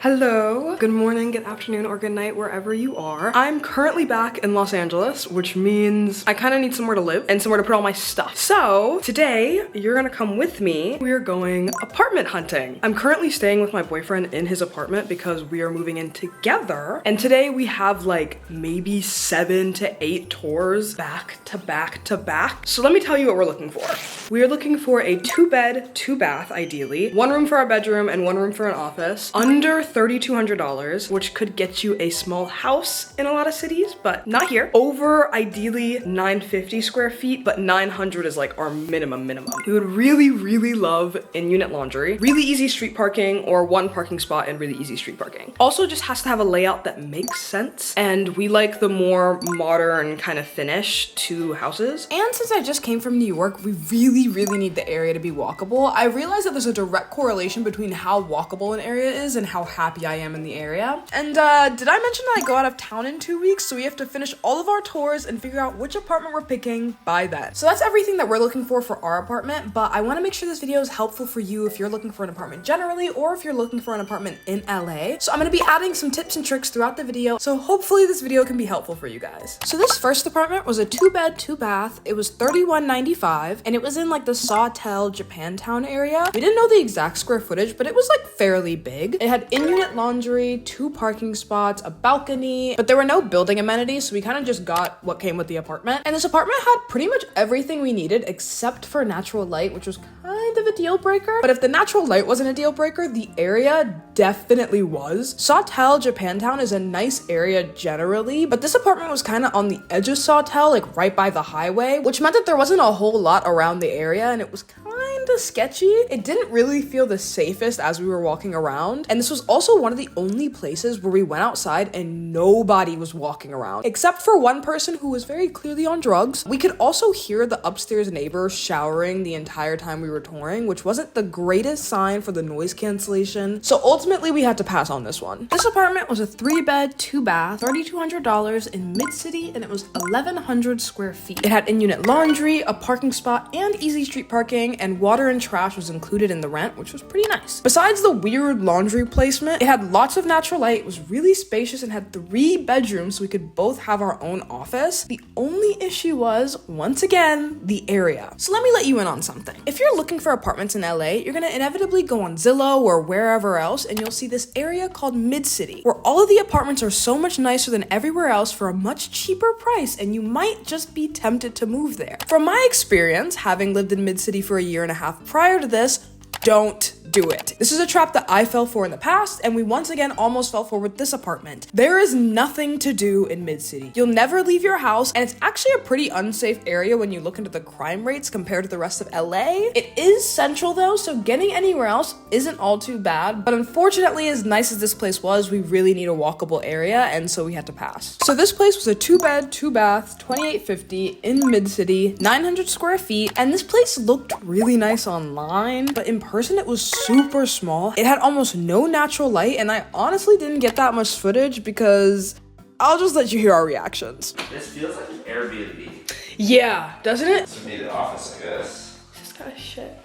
Hello, good morning, good afternoon, or good night, wherever you are. I'm currently back in Los Angeles, which means I kind of need somewhere to live and somewhere to put all my stuff. So today, you're gonna come with me. We are going apartment hunting. I'm currently staying with my boyfriend in his apartment because we are moving in together. And today we have like maybe 7 to 8 tours back to back to back. So let me tell you what we're looking for. We are looking for a 2-bed, 2-bath, ideally. 1 room for our bedroom and 1 room for an office. Under $3,200, which could get you a small house in a lot of cities, but not here. Over ideally 950 square feet, but 900 is like our minimum. We would really love in-unit laundry, really easy street parking, or 1 parking spot and really easy street parking. Also just has to have a layout that makes sense, and we like the more modern kind of finish to houses. And since I just came from New York, we really need the area to be walkable. I realize that there's a direct correlation between how walkable an area is and how happy I am in the area. And did I mention that I go out of town in 2 weeks? So we have to finish all of our tours and figure out which apartment we're picking by then. So that's everything that we're looking for our apartment, but I want to make sure this video is helpful for you if you're looking for an apartment generally, or if you're looking for an apartment in LA. So I'm going to be adding some tips and tricks throughout the video, so hopefully this video can be helpful for you guys. So this first apartment was a 2-bed, 2-bath. It was $31.95, and it was in like the Sawtell, Japantown area. We didn't know the exact square footage, but it was like fairly big. It had in-unit laundry, 2 parking spots, a balcony, but there were no building amenities, so we kind of just got what came with the apartment. And this apartment had pretty much everything we needed except for natural light, which was kind of a deal breaker. But if the natural light wasn't a deal breaker, the area definitely was. Sawtell, Japantown is a nice area generally, but this apartment was kind of on the edge of Sawtell, like right by the highway, which meant that there wasn't a whole lot around the area, and it was kind of sketchy. It didn't really feel the safest as we were walking around, and this was also one of the only places where we went outside and nobody was walking around, except for one person who was very clearly on drugs. We could also hear the upstairs neighbor showering the entire time we were touring, which wasn't the greatest sign for the noise cancellation, so ultimately we had to pass on this one. This apartment was a 3-bed, 2-bath, $3,200 in mid-city, and it was 1,100 square feet. It had in-unit laundry, a parking spot, and easy street parking, and water and trash was included in the rent, which was pretty nice. Besides the weird laundry placement, it had lots of natural light, was really spacious, and had 3 bedrooms, so we could both have our own office. The only issue was, once again, the area. So let me let you in on something. If you're looking for apartments in LA, you're gonna inevitably go on Zillow or wherever else, and you'll see this area called Mid-City, where all of the apartments are so much nicer than everywhere else for a much cheaper price, and you might just be tempted to move there. From my experience, having lived in Mid-City for a year and a half prior to this, don't do it. This is a trap that I fell for in the past, and we once again almost fell for with this apartment. There is nothing to do in Mid-City. You'll never leave your house, and it's actually a pretty unsafe area when you look into the crime rates compared to the rest of LA. It is central though, so getting anywhere else isn't all too bad, but unfortunately, as nice as this place was, we really need a walkable area, and so we had to pass. So this place was a 2-bed, 2-bath, $2,850 in Mid-City, 900 square feet, and this place looked really nice online, but in person it was super small. It had almost no natural light, and I honestly didn't get that much footage because I'll just let you hear our reactions. This feels like an Airbnb. Yeah, doesn't it? To me, the office, I guess. This kind of shit.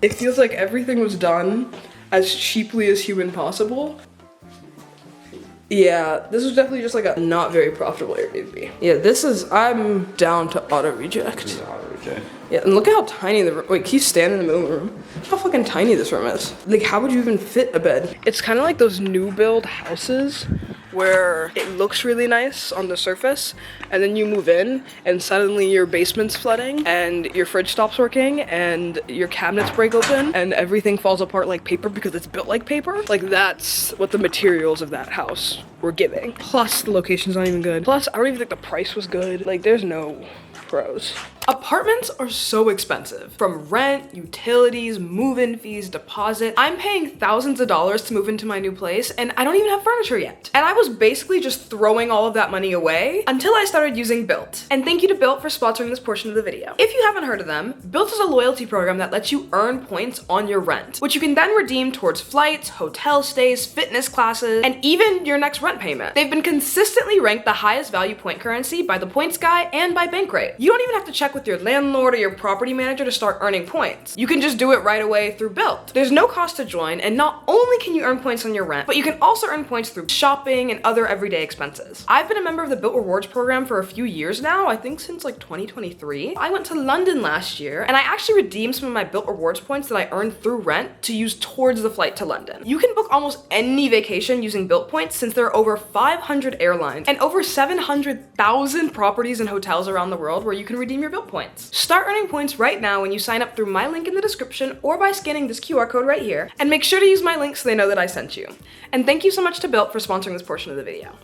It feels like everything was done as cheaply as human possible. Yeah, this was definitely just like a not very profitable Airbnb. Yeah, I'm down to auto reject. Yeah, and look at how tiny the room, wait, can you stand in the middle of the room? Look how fucking tiny this room is. Like, how would you even fit a bed? It's kind of like those new build houses where it looks really nice on the surface, and then you move in and suddenly your basement's flooding and your fridge stops working and your cabinets break open and everything falls apart like paper because it's built like paper. Like, that's what the materials of that house were giving. Plus the location's not even good. Plus I don't even think the price was good. Like, there's no pros. Apartments are so expensive. From rent, utilities, move-in fees, deposit. I'm paying thousands of dollars to move into my new place, and I don't even have furniture yet. And I was basically just throwing all of that money away until I started using Built. And thank you to Built for sponsoring this portion of the video. If you haven't heard of them, Built is a loyalty program that lets you earn points on your rent, which you can then redeem towards flights, hotel stays, fitness classes, and even your next rent payment. They've been consistently ranked the highest value point currency by the Points Guy and by Bankrate. You don't even have to check with your landlord or your your property manager to start earning points. You can just do it right away through Built. There's no cost to join, and not only can you earn points on your rent, but you can also earn points through shopping and other everyday expenses. I've been a member of the Built Rewards program for a few years now, I think since like 2023. I went to London last year, and I actually redeemed some of my Built Rewards points that I earned through rent to use towards the flight to London. You can book almost any vacation using Built points since there are over 500 airlines and over 700,000 properties and hotels around the world where you can redeem your Built points. Start earning points right now when you sign up through my link in the description or by scanning this QR code right here, and make sure to use my link so they know that I sent you. And thank you so much to Built for sponsoring this portion of the video.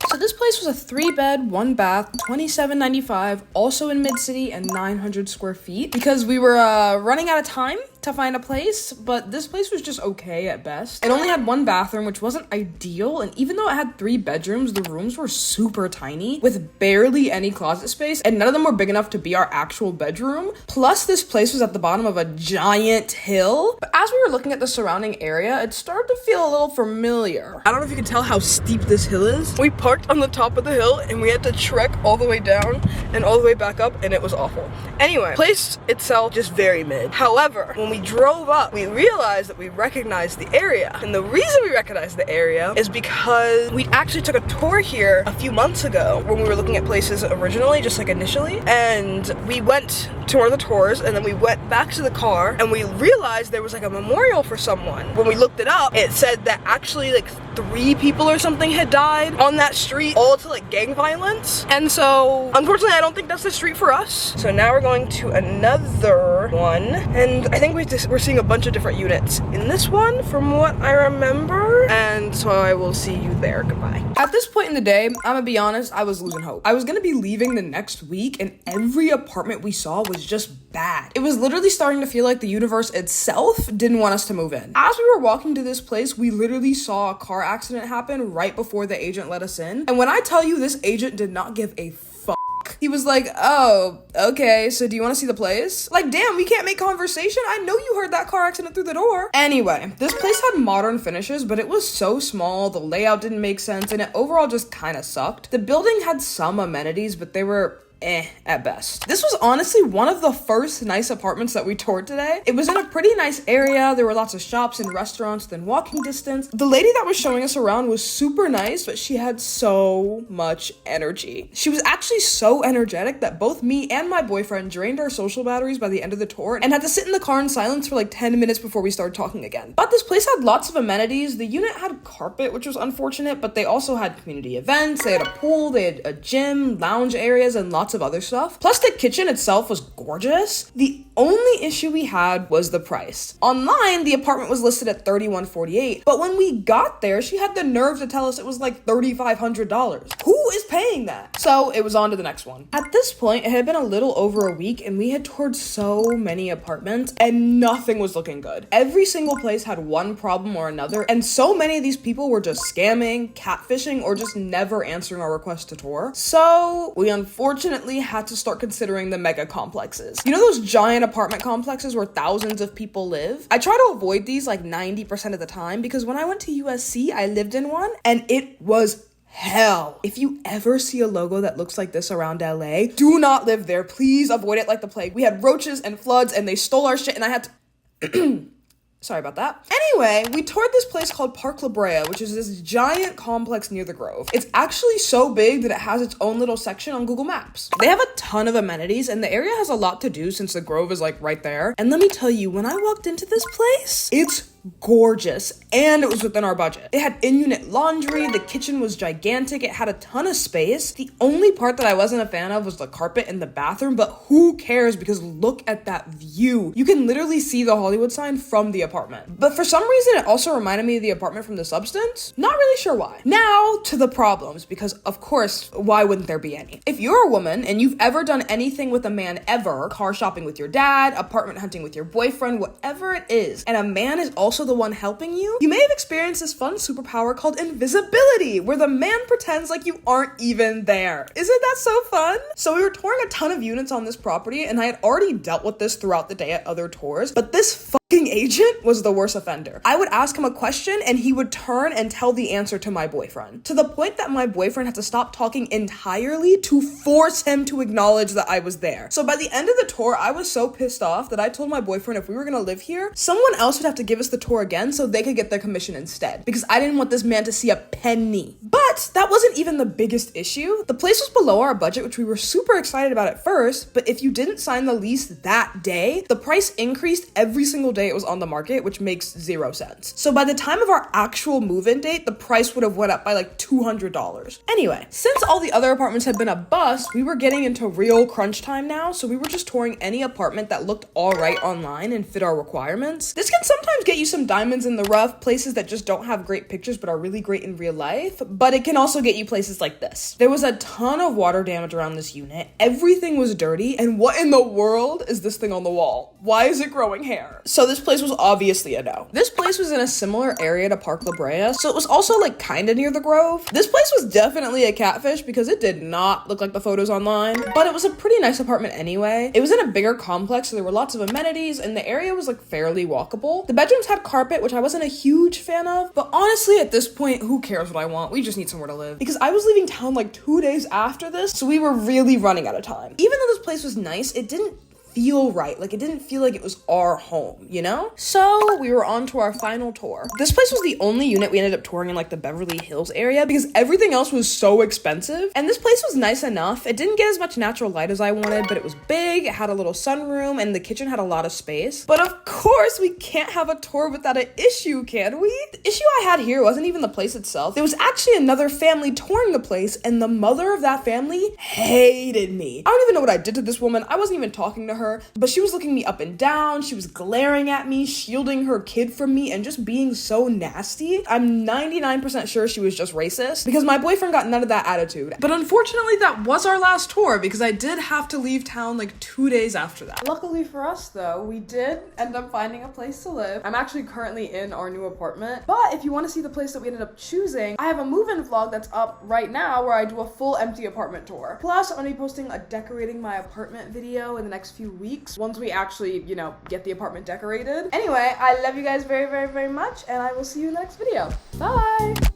So this place was a 3-bed, 1-bath, $27.95, also in Mid-City and 900 square feet. Because we were running out of time to find a place, but this place was just okay at best. It only had 1 bathroom, which wasn't ideal, and even though it had 3 bedrooms, the rooms were super tiny with barely any closet space, and none of them were big enough to be our actual bedroom. Plus, this place was at the bottom of a giant hill. But as we were looking at the surrounding area, it started to feel a little familiar. I don't know if you can tell how steep this hill is. We parked on the top of the hill and we had to trek all the way down and all the way back up, and it was awful. Anyway, place itself just very mid. However, when we drove up, we realized that we recognized the area. And the reason we recognized the area is because we actually took a tour here a few months ago when we were looking at places originally, just like initially. And we went to one of the tours, and then we went back to the car and we realized there was like a memorial for someone. When we looked it up, it said that actually like 3 people or something had died on that street, all to like gang violence. And so unfortunately, I don't think that's the street for us. So now we're going to another one, and I think we're seeing a bunch of different units in this one from what I remember. And so I will see you there. Goodbye. At this point in the day, I'm gonna be honest, I was losing hope. I was gonna be leaving the next week, and every apartment we saw was just bad. It was literally starting to feel like the universe itself didn't want us to move in. As we were walking to this place, we literally saw a car accident happen right before the agent let us in. And when I tell you, this agent did not give a fuck. He was like, oh, okay, so do you want to see the place? Like, damn, we can't make conversation? I know you heard that car accident through the door. Anyway, this place had modern finishes, but it was so small, the layout didn't make sense, and it overall just kind of sucked. The building had some amenities, but they were at best. This was honestly one of the first nice apartments that we toured today. It was in a pretty nice area. There were lots of shops and restaurants within walking distance. The lady that was showing us around was super nice, but she had so much energy. She was actually so energetic that both me and my boyfriend drained our social batteries by the end of the tour and had to sit in the car in silence for like 10 minutes before we started talking again. But this place had lots of amenities. The unit had carpet, which was unfortunate, but they also had community events. They had a pool, they had a gym, lounge areas, and lots of other stuff. Plus, the kitchen itself was gorgeous. The only issue we had was the price. Online, the apartment was listed at $31.48, but when we got there, she had the nerve to tell us it was like $3,500. Who is paying that? So it was on to the next one. At this point, it had been a little over a week, and we had toured so many apartments, and nothing was looking good. Every single place had one problem or another, and so many of these people were just scamming, catfishing, or just never answering our request to tour. So we unfortunately had to start considering the mega complexes. You know those giant apartment complexes where thousands of people live? I try to avoid these like 90% of the time because when I went to USC, I lived in one and it was hell. If you ever see a logo that looks like this around LA, do not live there. Please avoid it like the plague. We had roaches and floods and they stole our shit and I had to... Sorry about that. Anyway, we toured this place called Park La Brea, which is this giant complex near the Grove. It's actually so big that it has its own little section on Google Maps. They have a ton of amenities, and the area has a lot to do since the Grove is like right there. And let me tell you, when I walked into this place, it's gorgeous, and it was within our budget. It had in-unit laundry, the kitchen was gigantic, it had a ton of space. The only part that I wasn't a fan of was the carpet in the bathroom, but who cares because look at that view. You can literally see the Hollywood sign from the apartment. But for some reason, it also reminded me of the apartment from The Substance. Not really sure why. Now to the problems, because of course, why wouldn't there be any? If you're a woman and you've ever done anything with a man ever, car shopping with your dad, apartment hunting with your boyfriend, whatever it is, and a man is also the one helping you, you may have experienced this fun superpower called invisibility, where the man pretends like you aren't even there. Isn't that so fun? So we were touring a ton of units on this property, and I had already dealt with this throughout the day at other tours, but this agent was the worst offender. I would ask him a question and he would turn and tell the answer to my boyfriend, to the point that my boyfriend had to stop talking entirely to force him to acknowledge that I was there. So by the end of the tour, I was so pissed off that I told my boyfriend if we were gonna live here, someone else would have to give us the tour again so they could get their commission instead, because I didn't want this man to see a penny. But that wasn't even the biggest issue. The place was below our budget, which we were super excited about at first, but if you didn't sign the lease that day, the price increased every single day it was on the market, which makes 0 sense. So by the time of our actual move-in date, the price would have went up by like $200. Anyway, since all the other apartments had been a bust, we were getting into real crunch time now, so we were just touring any apartment that looked all right online and fit our requirements. This can sometimes get you some diamonds in the rough, places that just don't have great pictures but are really great in real life, but it can also get you places like this. There was a ton of water damage around this unit, everything was dirty, and what in the world is this thing on the wall? Why is it growing hair? So this place was obviously a no. This place was in a similar area to Park La Brea, so it was also like kind of near the Grove. This place was definitely a catfish because it did not look like the photos online, but it was a pretty nice apartment anyway. It was in a bigger complex, so there were lots of amenities, and the area was like fairly walkable. The bedrooms had carpet, which I wasn't a huge fan of, but honestly at this point, who cares what I want? We just need somewhere to live. Because I was leaving town like 2 days after this, so we were really running out of time. Even though this place was nice, it didn't feel right. Like, it didn't feel like it was our home, you know? So we were on to our final tour. This place was the only unit we ended up touring in like the Beverly Hills area because everything else was so expensive. And this place was nice enough. It didn't get as much natural light as I wanted, but it was big, it had a little sunroom, and the kitchen had a lot of space. But of course, we can't have a tour without an issue, can we? The issue I had here wasn't even the place itself. There was actually another family touring the place, and the mother of that family hated me. I don't even know what I did to this woman. I wasn't even talking to her, but she was looking me up and down. She was glaring at me, shielding her kid from me, and just being so nasty. I'm 99% sure she was just racist because my boyfriend got none of that attitude. But unfortunately, that was our last tour because I did have to leave town like 2 days after that. Luckily for us though, we did end up finding a place to live. I'm actually currently in our new apartment, but if you want to see the place that we ended up choosing, I have a move-in vlog that's up right now where I do a full empty apartment tour. Plus, I'm gonna be posting a decorating my apartment video in the next few weeks once we actually, you know, get the apartment decorated. Anyway, I love you guys very, very, very much, and I will see you in the next video. Bye!